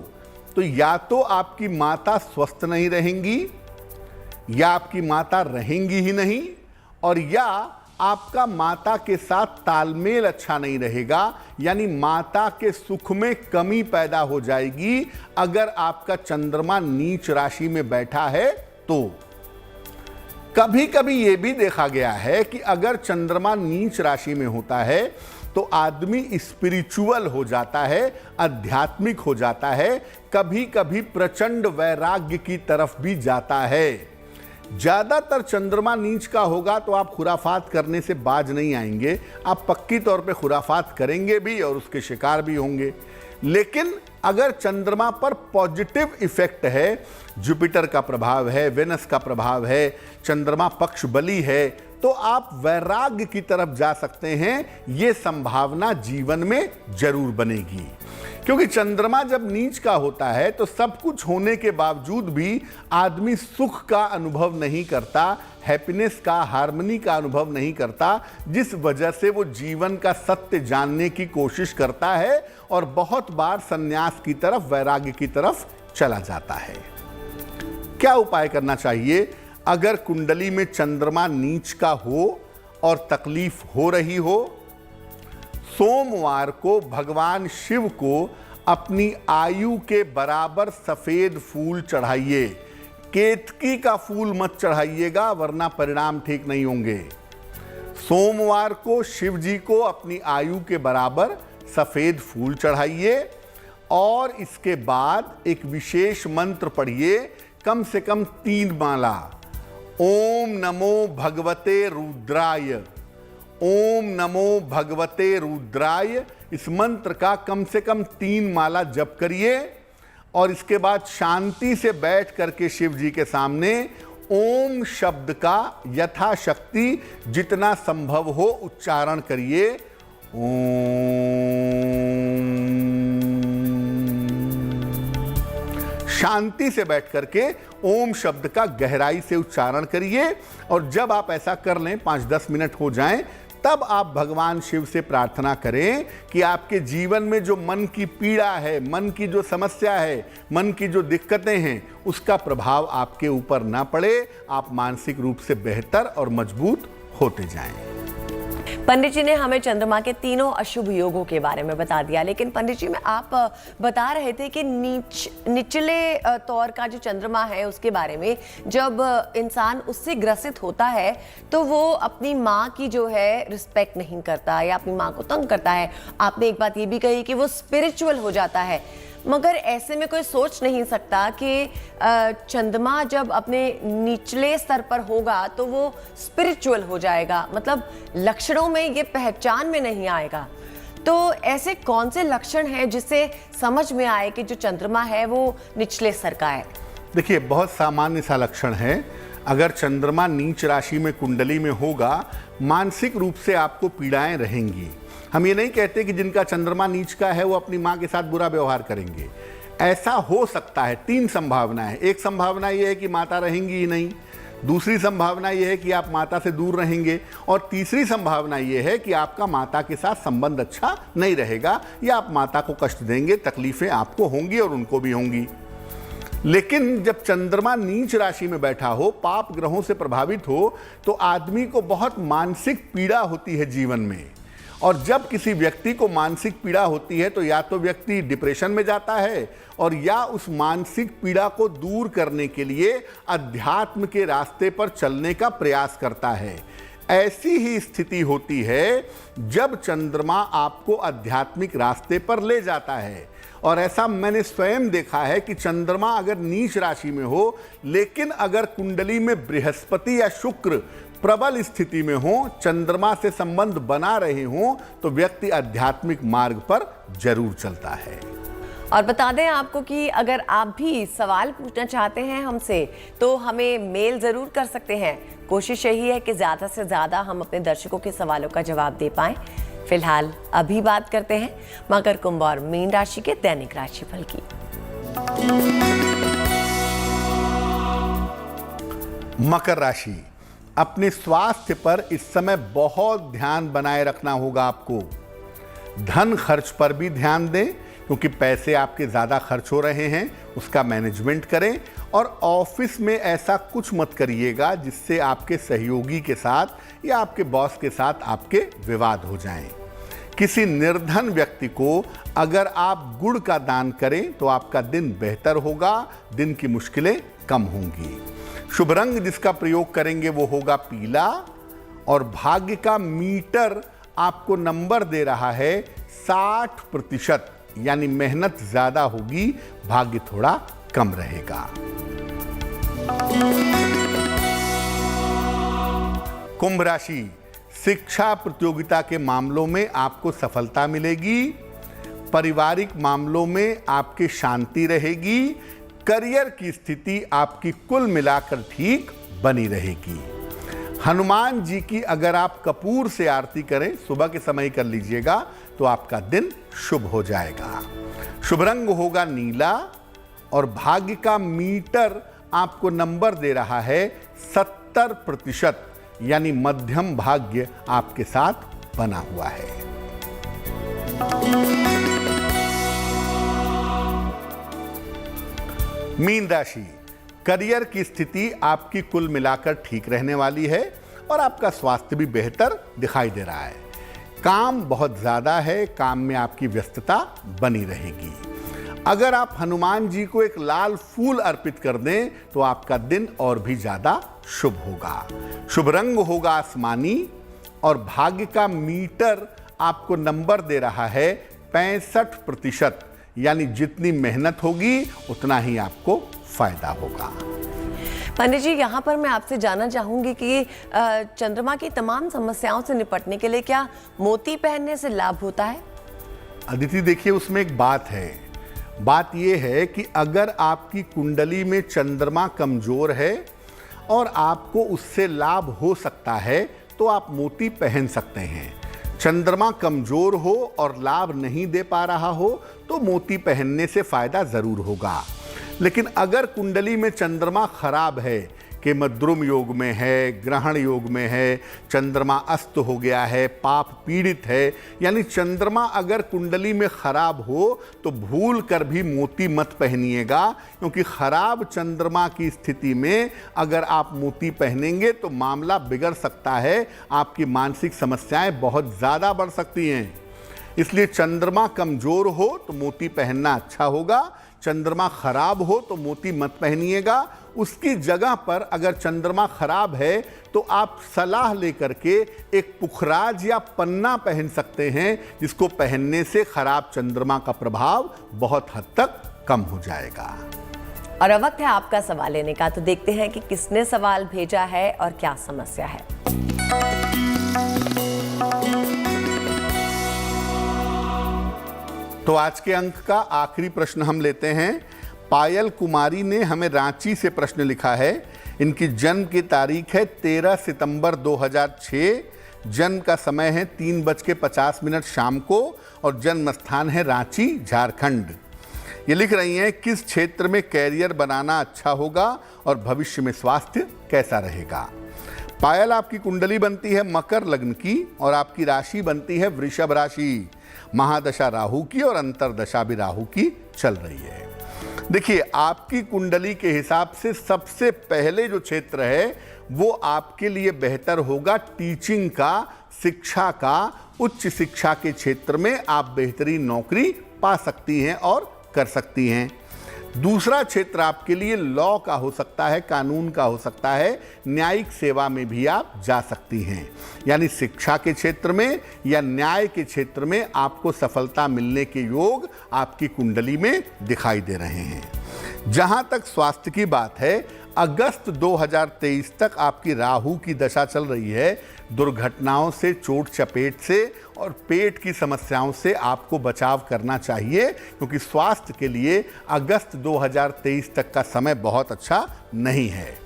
तो या तो आपकी माता स्वस्थ नहीं रहेंगी, या आपकी माता रहेंगी ही नहीं, और या आपका माता के साथ तालमेल अच्छा नहीं रहेगा, यानी माता के सुख में कमी पैदा हो जाएगी अगर आपका चंद्रमा नीच राशि में बैठा है तो। कभी कभी यह भी देखा गया है कि अगर चंद्रमा नीच राशि में होता है तो आदमी स्पिरिचुअल हो जाता है, आध्यात्मिक हो जाता है, कभी कभी प्रचंड वैराग्य की तरफ भी जाता है। ज्यादातर चंद्रमा नीच का होगा तो आप खुराफात करने से बाज नहीं आएंगे, आप पक्की तौर पे खुराफात करेंगे भी और उसके शिकार भी होंगे। लेकिन अगर चंद्रमा पर पॉजिटिव इफेक्ट है, जुपिटर का प्रभाव है, वेनस का प्रभाव है, चंद्रमा पक्ष बली है, तो आप वैराग्य की तरफ जा सकते हैं। ये संभावना जीवन में जरूर बनेगी, क्योंकि चंद्रमा जब नीच का होता है तो सब कुछ होने के बावजूद भी आदमी सुख का अनुभव नहीं करता, हैप्पीनेस का, हार्मनी का अनुभव नहीं करता, जिस वजह से वो जीवन का सत्य जानने की कोशिश करता है और बहुत बार संन्यास की तरफ, वैराग्य की तरफ चला जाता है। क्या उपाय करना चाहिए? अगर कुंडली में चंद्रमा नीच का हो और तकलीफ हो रही हो, सोमवार को भगवान शिव को अपनी आयु के बराबर सफेद फूल चढ़ाइए। केतकी का फूल मत चढ़ाइएगा, वरना परिणाम ठीक नहीं होंगे। सोमवार को शिव जी को अपनी आयु के बराबर सफेद फूल चढ़ाइए, और इसके बाद एक विशेष मंत्र पढ़िए, कम से कम 3 माला। ओम नमो भगवते रुद्राय, ओम नमो भगवते रुद्राय, इस मंत्र का कम से कम 3 माला जप करिए, और इसके बाद शांति से बैठ करके शिव जी के सामने ओम शब्द का यथाशक्ति जितना संभव हो उच्चारण करिए। ओम, शांति से बैठ करके ओम शब्द का गहराई से उच्चारण करिए, और जब आप ऐसा कर लें, 5-10 मिनट हो जाएं, तब आप भगवान शिव से प्रार्थना करें कि आपके जीवन में जो मन की पीड़ा है, मन की जो समस्या है, मन की जो दिक्कतें हैं, उसका प्रभाव आपके ऊपर ना पड़े, आप मानसिक रूप से बेहतर और मजबूत होते जाएं। पंडित जी ने हमें चंद्रमा के तीनों अशुभ योगों के बारे में बता दिया, लेकिन पंडित जी में आप बता रहे थे कि निचले तौर का जो चंद्रमा है उसके बारे में, जब इंसान उससे ग्रसित होता है तो वो अपनी माँ की जो है रिस्पेक्ट नहीं करता या अपनी माँ को तंग करता है। आपने एक बात ये भी कही कि वो स्पिरिचुअल हो जाता है, मगर ऐसे में कोई सोच नहीं सकता कि चंद्रमा जब अपने निचले स्तर पर होगा तो वो स्पिरिचुअल हो जाएगा, मतलब लक्षणों में ये पहचान में नहीं आएगा। तो ऐसे कौन से लक्षण हैं जिससे समझ में आए कि जो चंद्रमा है वो निचले स्तर का है? देखिए, बहुत सामान्य सा लक्षण है। अगर चंद्रमा नीच राशि में कुंडली में होगा, मानसिक रूप से आपको पीड़ाएं रहेंगी। हम ये नहीं कहते कि जिनका चंद्रमा नीच का है वो अपनी माँ के साथ बुरा व्यवहार करेंगे, ऐसा हो सकता है। 3 संभावना है। एक संभावना ये है कि माता रहेंगी ही नहीं, दूसरी संभावना ये है कि आप माता से दूर रहेंगे, और तीसरी संभावना ये है कि आपका माता के साथ संबंध अच्छा नहीं रहेगा या आप माता को कष्ट देंगे, तकलीफें आपको होंगी और उनको भी होंगी। लेकिन जब चंद्रमा नीच राशि में बैठा हो, पाप ग्रहों से प्रभावित हो, तो आदमी को बहुत मानसिक पीड़ा होती है जीवन में। और जब किसी व्यक्ति को मानसिक पीड़ा होती है तो या तो व्यक्ति डिप्रेशन में जाता है, और या उस मानसिक पीड़ा को दूर करने के लिए अध्यात्म के रास्ते पर चलने का प्रयास करता है। ऐसी ही स्थिति होती है जब चंद्रमा आपको आध्यात्मिक रास्ते पर ले जाता है। और ऐसा मैंने स्वयं देखा है कि चंद्रमा अगर नीच राशि में हो, लेकिन अगर कुंडली में बृहस्पति या शुक्र प्रबल स्थिति में हो, चंद्रमा से संबंध बना रहे हों, तो व्यक्ति आध्यात्मिक मार्ग पर जरूर चलता है। और बता दें आपको कि अगर आप भी सवाल पूछना चाहते हैं हमसे तो हमें मेल ज़रूर कर सकते हैं। कोशिश यही है कि ज़्यादा से ज़्यादा हम अपने दर्शकों के सवालों का जवाब दे पाएं। फिलहाल अभी बात करते हैं मकर, कुंभ और मीन राशि के दैनिक राशिफल की। मकर राशि, अपने स्वास्थ्य पर इस समय बहुत ध्यान बनाए रखना होगा आपको। धन खर्च पर भी ध्यान दें, क्योंकि पैसे आपके ज़्यादा खर्च हो रहे हैं, उसका मैनेजमेंट करें। और ऑफिस में ऐसा कुछ मत करिएगा जिससे आपके सहयोगी के साथ या आपके बॉस के साथ आपके विवाद हो जाएं। किसी निर्धन व्यक्ति को अगर आप गुड़ का दान करें तो आपका दिन बेहतर होगा, दिन की मुश्किलें कम होंगी। शुभ रंग जिसका प्रयोग करेंगे वो होगा पीला, और भाग्य का मीटर आपको नंबर दे रहा है 60%, यानी मेहनत ज्यादा होगी, भाग्य थोड़ा कम रहेगा। कुंभ राशि, शिक्षा प्रतियोगिता के मामलों में आपको सफलता मिलेगी। पारिवारिक मामलों में आपकी शांति रहेगी। करियर की स्थिति आपकी कुल मिलाकर ठीक बनी रहेगी। हनुमान जी की अगर आप कपूर से आरती करें, सुबह के समय कर लीजिएगा, तो आपका दिन शुभ हो जाएगा। शुभ रंग होगा नीला, और भाग्य का मीटर आपको नंबर दे रहा है 70%, यानी मध्यम भाग्य आपके साथ बना हुआ है। मीन राशि, करियर की स्थिति आपकी कुल मिलाकर ठीक रहने वाली है, और आपका स्वास्थ्य भी बेहतर दिखाई दे रहा है। काम बहुत ज्यादा है, काम में आपकी व्यस्तता बनी रहेगी। अगर आप हनुमान जी को एक लाल फूल अर्पित कर दें तो आपका दिन और भी ज्यादा शुभ होगा। शुभ रंग होगा आसमानी, और भाग्य का मीटर आपको नंबर दे रहा है 65%, यानी जितनी मेहनत होगी उतना ही आपको फायदा होगा। पंडित जी, यहाँ पर मैं आपसे जानना चाहूंगी कि चंद्रमा की तमाम समस्याओं से निपटने के लिए क्या मोती पहनने से लाभ होता है? अदिति, देखिए, उसमें एक बात है। बात यह है कि अगर आपकी कुंडली में चंद्रमा कमजोर है और आपको उससे लाभ हो सकता है तो आप मोती पहन सकते हैं। चंद्रमा कमजोर हो और लाभ नहीं दे पा रहा हो तो मोती पहनने से फायदा जरूर होगा। लेकिन अगर कुंडली में चंद्रमा खराब है, केमद्रुम योग में है, ग्रहण योग में है, चंद्रमा अस्त हो गया है, पाप पीड़ित है, यानी चंद्रमा अगर कुंडली में खराब हो तो भूल कर भी मोती मत पहनिएगा, क्योंकि खराब चंद्रमा की स्थिति में अगर आप मोती पहनेंगे तो मामला बिगड़ सकता है, आपकी मानसिक समस्याएं बहुत ज़्यादा बढ़ सकती हैं। इसलिए चंद्रमा कमजोर हो तो मोती पहनना अच्छा होगा, चंद्रमा खराब हो तो मोती मत पहनिएगा। उसकी जगह पर अगर चंद्रमा खराब है तो आप सलाह लेकर के एक पुखराज या पन्ना पहन सकते हैं, जिसको पहनने से खराब चंद्रमा का प्रभाव बहुत हद तक कम हो जाएगा। और अब वक्त है आपका सवाल लेने का, तो देखते हैं कि किसने सवाल भेजा है और क्या समस्या है। तो आज के अंक का आखिरी प्रश्न हम लेते हैं। पायल कुमारी ने हमें रांची से प्रश्न लिखा है। इनकी जन्म की तारीख है 13 सितंबर 2006, जन्म का समय है 3:50 शाम को और जन्म स्थान है रांची, झारखंड। ये लिख रही हैं किस क्षेत्र में कैरियर बनाना अच्छा होगा और भविष्य में स्वास्थ्य कैसा रहेगा। पायल, आपकी कुंडली बनती है मकर लग्न की और आपकी राशि बनती है वृषभ राशि। महादशा राहु की और अंतरदशा भी राहु की चल रही है। देखिए, आपकी कुंडली के हिसाब से सबसे पहले जो क्षेत्र है वो आपके लिए बेहतर होगा टीचिंग का, शिक्षा का। उच्च शिक्षा के क्षेत्र में आप बेहतरीन नौकरी पा सकती हैं और कर सकती हैं। दूसरा क्षेत्र आपके लिए लॉ का हो सकता है, कानून का हो सकता है, न्यायिक सेवा में भी आप जा सकती हैं। यानी शिक्षा के क्षेत्र में या न्याय के क्षेत्र में आपको सफलता मिलने के योग आपकी कुंडली में दिखाई दे रहे हैं। जहां तक स्वास्थ्य की बात है, अगस्त 2023 तक आपकी राहु की दशा चल रही है। दुर्घटनाओं से, चोट चपेट से और पेट की समस्याओं से आपको बचाव करना चाहिए, क्योंकि स्वास्थ्य के लिए अगस्त 2023 तक का समय बहुत अच्छा नहीं है।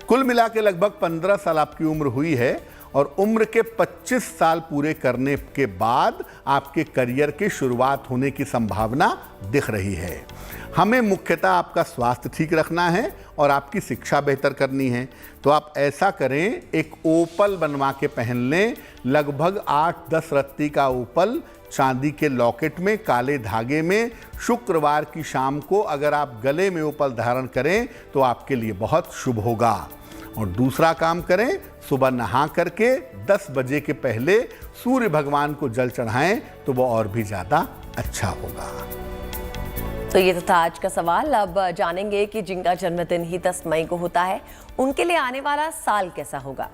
कुल मिला के लगभग 15 साल आपकी उम्र हुई है और उम्र के 25 साल पूरे करने के बाद आपके करियर की शुरुआत होने की संभावना दिख रही है। हमें मुख्यतः आपका स्वास्थ्य ठीक रखना है और आपकी शिक्षा बेहतर करनी है। तो आप ऐसा करें, एक ओपल बनवा के पहन लें, लगभग 8-10 रत्ती का ओपल चांदी के लॉकेट में, काले धागे में। शुक्रवार की शाम को अगर आप गले में ओपल धारण करें तो आपके लिए बहुत शुभ होगा। और दूसरा काम करें, सुबह नहा करके 10 बजे के पहले सूर्य भगवान को जल चढ़ाएं तो वो और भी ज़्यादा अच्छा होगा। तो ये तो था आज का सवाल। अब जानेंगे कि जिनका जन्मदिन ही 10 मई को होता है, उनके लिए आने वाला साल कैसा होगा।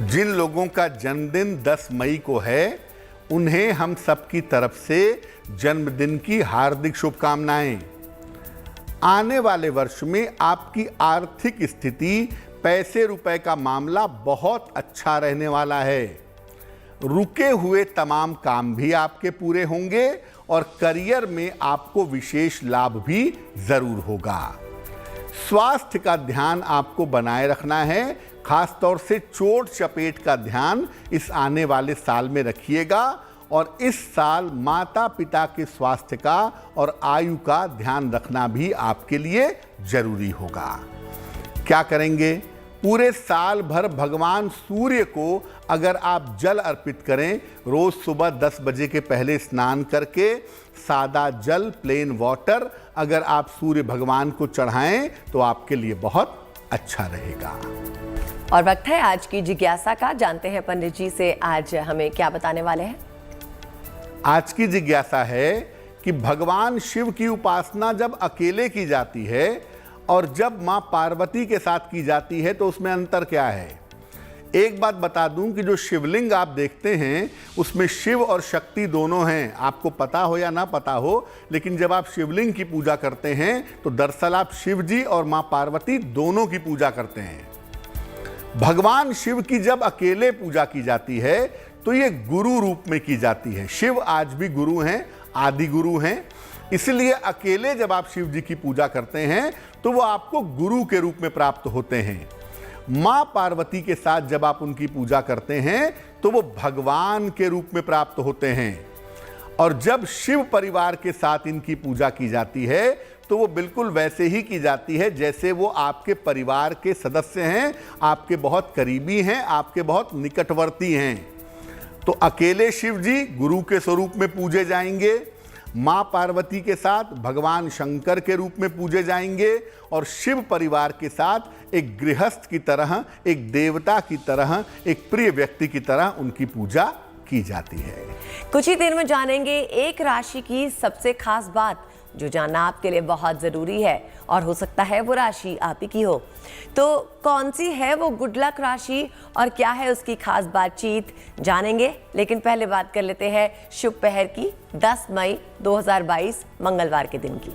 जिन लोगों का जन्मदिन 10 मई को है, उन्हें हम सबकी तरफ से जन्मदिन की हार्दिक शुभकामनाएं। आने वाले वर्ष में आपकी आर्थिक स्थिति, पैसे रुपए का मामला बहुत अच्छा रहने वाला है। रुके हुए तमाम काम भी आपके पूरे होंगे और करियर में आपको विशेष लाभ भी जरूर होगा। स्वास्थ्य का ध्यान आपको बनाए रखना है, खासतौर से चोट चपेट का ध्यान इस आने वाले साल में रखिएगा। और इस साल माता पिता के स्वास्थ्य का और आयु का ध्यान रखना भी आपके लिए जरूरी होगा। क्या करेंगे? पूरे साल भर भगवान सूर्य को अगर आप जल अर्पित करें, रोज सुबह 10 बजे के पहले स्नान करके सादा जल, प्लेन वाटर अगर आप सूर्य भगवान को चढ़ाएं तो आपके लिए बहुत अच्छा रहेगा। और वक्त है आज की जिज्ञासा का। जानते हैं पंडित जी से आज हमें क्या बताने वाले हैं। आज की जिज्ञासा है कि भगवान शिव की उपासना जब अकेले की जाती है और जब मां पार्वती के साथ की जाती है तो उसमें अंतर क्या है? एक बात बता दूं कि जो शिवलिंग आप देखते हैं उसमें शिव और शक्ति दोनों हैं। आपको पता हो या ना पता हो, लेकिन जब आप शिवलिंग की पूजा करते हैं तो दरअसल आप शिव जी और मां पार्वती दोनों की पूजा करते हैं। भगवान शिव की जब अकेले पूजा की जाती है तो ये गुरु रूप में की जाती है। शिव आज भी गुरु हैं, आदि गुरु हैं। इसलिए अकेले जब आप शिव जी की पूजा करते हैं तो वो आपको गुरु के रूप में प्राप्त होते हैं। मां पार्वती के साथ जब आप उनकी पूजा करते हैं तो वो भगवान के रूप में प्राप्त होते हैं। और जब शिव परिवार के साथ इनकी पूजा की जाती है तो वो बिल्कुल वैसे ही की जाती है जैसे वो आपके परिवार के सदस्य हैं, आपके बहुत करीबी हैं, आपके बहुत निकटवर्ती हैं। तो अकेले शिव जी गुरु के स्वरूप में पूजे जाएंगे, मां पार्वती के साथ भगवान शंकर के रूप में पूजे जाएंगे और शिव परिवार के साथ एक गृहस्थ की तरह, एक देवता की तरह, एक प्रिय व्यक्ति की तरह उनकी पूजा की जाती है। कुछ ही देर में जानेंगे एक राशि की सबसे खास बात जो जानना आपके लिए बहुत जरूरी है और हो सकता है वो राशि आप ही की हो। तो कौन सी है वो गुड लक राशि और क्या है उसकी खास बातचीत जानेंगे, लेकिन पहले बात कर लेते हैं शुभ पहर की 10 मई 2022 मंगलवार के दिन की।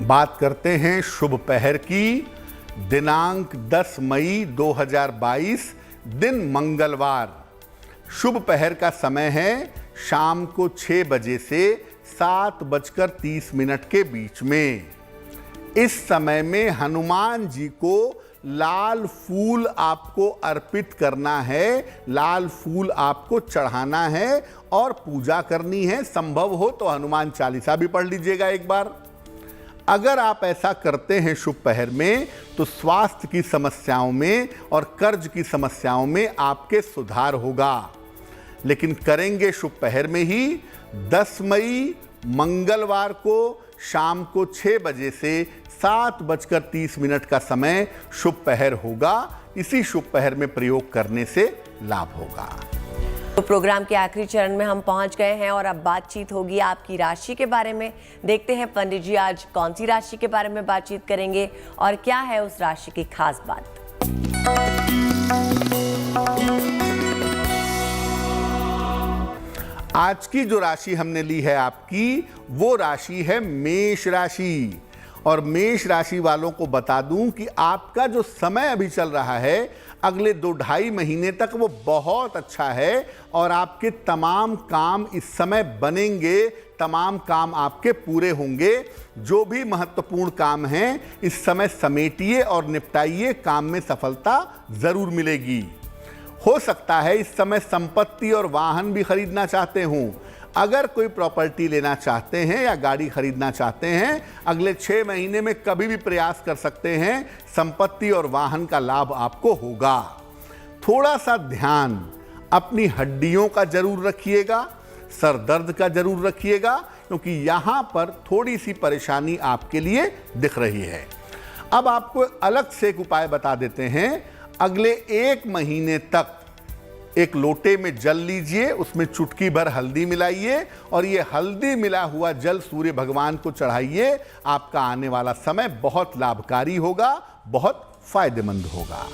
बात करते हैं शुभ पहर की। दिनांक 10 मई 2022 दिन मंगलवार। शुभ पहर का समय है शाम को 6 बजे से 7:30 के बीच में। इस समय में हनुमान जी को लाल फूल आपको अर्पित करना है, लाल फूल आपको चढ़ाना है और पूजा करनी है। संभव हो तो हनुमान चालीसा भी पढ़ लीजिएगा एक बार। अगर आप ऐसा करते हैं शुभ पहर में तो स्वास्थ्य की समस्याओं में और कर्ज की समस्याओं में आपके सुधार होगा। लेकिन करेंगे शुभ पहर में ही 10 मई मंगलवार को शाम को 6 बजे से 7:30 का समय शुभ पहर होगा। इसी शुभ पहर में प्रयोग करने से लाभ होगा। तो प्रोग्राम के आखिरी चरण में हम पहुंच गए हैं और अब बातचीत होगी आपकी राशि के बारे में। देखते हैं पंडित जी आज कौन सी राशि के बारे में बातचीत करेंगे और क्या है उस राशि की खास बात। आज की जो राशि हमने ली है आपकी, वो राशि है मेष राशि। और मेष राशि वालों को बता दूं कि आपका जो समय अभी चल रहा है अगले 2-2.5 महीने तक वो बहुत अच्छा है और आपके तमाम काम इस समय बनेंगे, तमाम काम आपके पूरे होंगे। जो भी महत्वपूर्ण काम हैं इस समय समेटिए और निपटाइए, काम में सफलता जरूर मिलेगी। हो सकता है इस समय संपत्ति और वाहन भी खरीदना चाहते हों। अगर कोई प्रॉपर्टी लेना चाहते हैं या गाड़ी खरीदना चाहते हैं, अगले 6 महीने में कभी भी प्रयास कर सकते हैं। संपत्ति और वाहन का लाभ आपको होगा। थोड़ा सा ध्यान अपनी हड्डियों का जरूर रखिएगा, सर दर्द का जरूर रखिएगा, क्योंकि यहां पर थोड़ी सी परेशानी आपके लिए दिख रही है। अब आपको अलग से एक उपाय बता देते हैं। अगले 1 महीने तक एक लोटे में जल लीजिए, उसमें चुटकी भर हल्दी मिलाइए और ये हल्दी मिला हुआ जल सूर्य भगवान को चढ़ाइए। आपका आने वाला समय बहुत लाभकारी होगा, बहुत फायदेमंद होगा।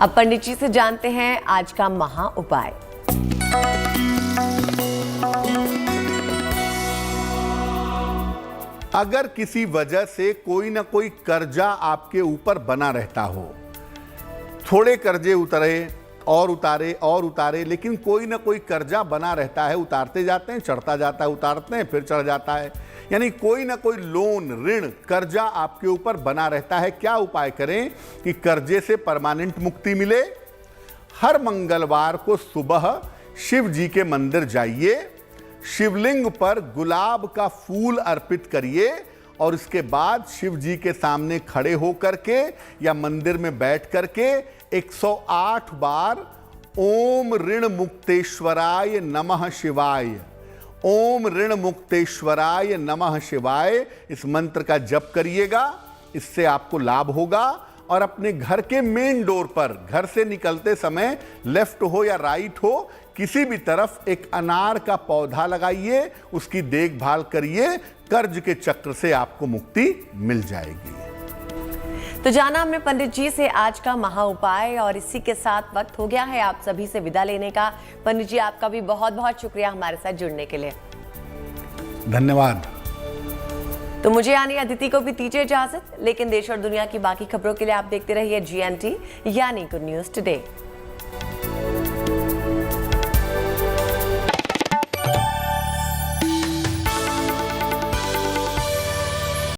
अब पंडित जी से जानते हैं आज का महा उपाय। अगर किसी वजह से कोई ना कोई कर्जा आपके ऊपर बना रहता हो, थोड़े कर्जे उतरे और उतारे और उतारे, लेकिन कोई ना कोई कर्जा बना रहता है, उतारते जाते हैं, चढ़ता जाता है, उतारते हैं, फिर चढ़ जाता है, यानी कोई ना कोई लोन, ऋण, कर्जा आपके ऊपर बना रहता है। क्या उपाय करें कि कर्जे से परमानेंट मुक्ति मिले? हर मंगलवार को सुबह शिव जी के मंदिर जाइए, शिवलिंग पर गुलाब का फूल अर्पित करिए और इसके बाद शिव जी के सामने खड़े होकर के या मंदिर में बैठ करके 108 बार ओम ऋण मुक्तेश्वराय नमः शिवाय, ओम ऋण मुक्तेश्वराय नमः शिवाय, इस मंत्र का जप करिएगा। इससे आपको लाभ होगा। और अपने घर के मेन डोर पर, घर से निकलते समय लेफ्ट हो या राइट हो, किसी भी तरफ एक अनार का पौधा लगाइए, उसकी देखभाल करिए। कर्ज के चक्र से आपको मुक्ति मिल जाएगी। तो जाना हमने पंडित जी से आज का महा उपाय और इसी के साथ वक्त हो गया है आप सभी से विदा लेने का। पंडित जी आपका भी बहुत बहुत शुक्रिया हमारे साथ जुड़ने के लिए। धन्यवाद। तो मुझे यानी अदिति को भी दीजिए इजाजत, लेकिन देश और दुनिया की बाकी खबरों के लिए आप देखते रहिए GNT यानी गुड न्यूज टुडे।